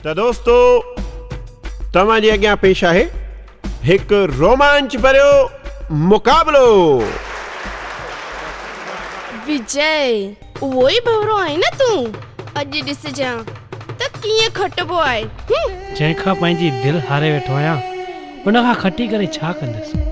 तो दोस्तों तव्हांजे अॻियां पेश आहे हिकु रोमांच भरियो मुक़ाबलो। विजय उहो ई भवरो आहे न तूं? अॼु ॾिसजां त कीअं खटबो आहे। जंहिंखां पंहिंजी दिलि हारे वेठो आहियां उन खां खटी करे छा कंदुसि।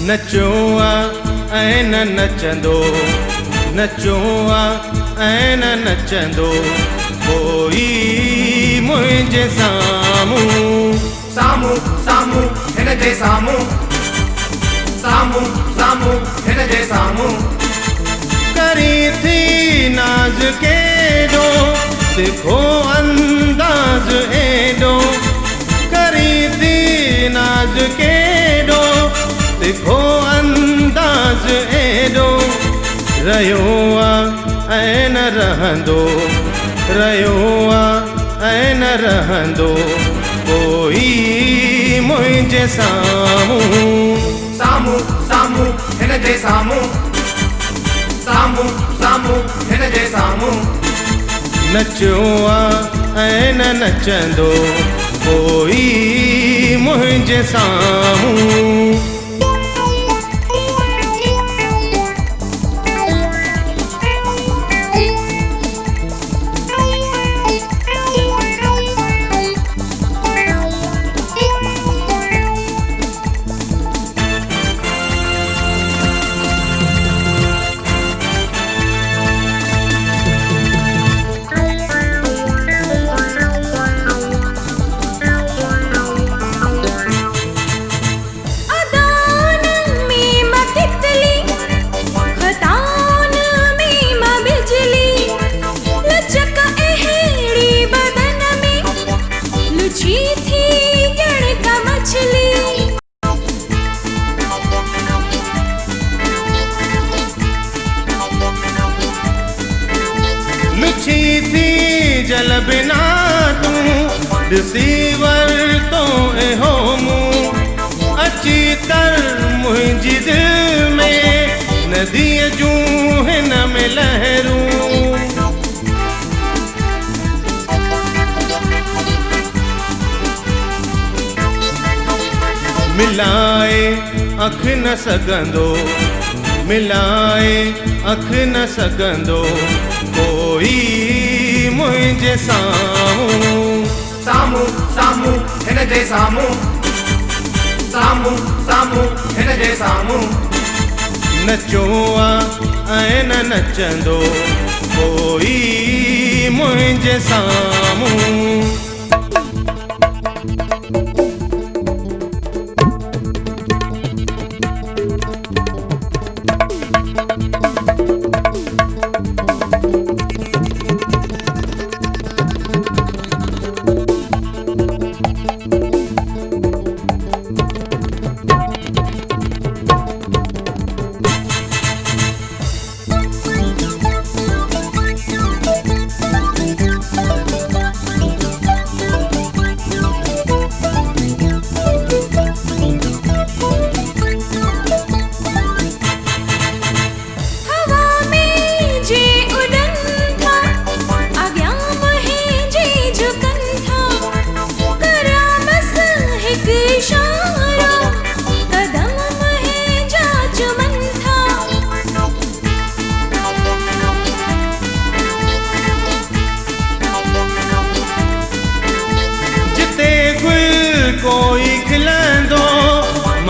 नचो ऐं न नचंदो, नचो ऐं न नचंदो कोई मुंहिंजे साम्हूं। साम्हूं साम्हूं हिन जे साम्हूं, साम्हूं साम्हूं हिन जे साम्हूं। करी थी नाज़ केॾो दिखो अंदाज़ एॾो, करी थी नाज़ केॾो दिखो अंदाज़ एॾो। रहियो ऐं न रहंदो, रहियो ऐं न रहंदो कोई मुंहिंजे साम्हूं। साम्हूं साम्हूं हिन जे साम्हूं, साम्हूं साम्हूं हिन जे साम्हूं। नचो ऐं न नचंदो कोई मुंहिंजे साम्हूं। जल बिना तूं ॾिसी वरितो एहो मूं। अची तर मुंहिंजी दिलि में नदीअ जूं हिन में लहरूं। मिलाए अख न सघंदो, मिलाए अख न सघंदो कोई मुंहिंजे साम्हूं। साम्हूं साम्हूं हिन जे साम्हूं, साम्हूं साम्हूं हिन जे साम्हूं। नचो ऐं न नचंदो कोई मुंहिंजे साम्हूं।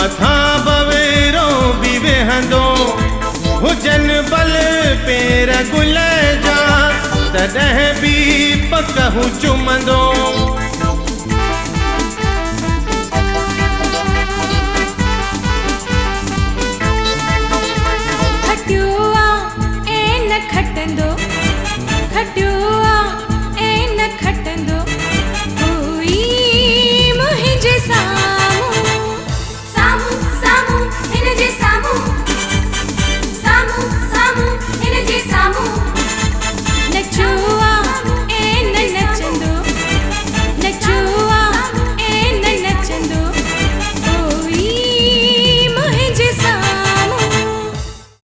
मथा बवेरो भी वेहंदो हुजन बल पेर गुल जा तॾहिं बि पकहू चुमंदो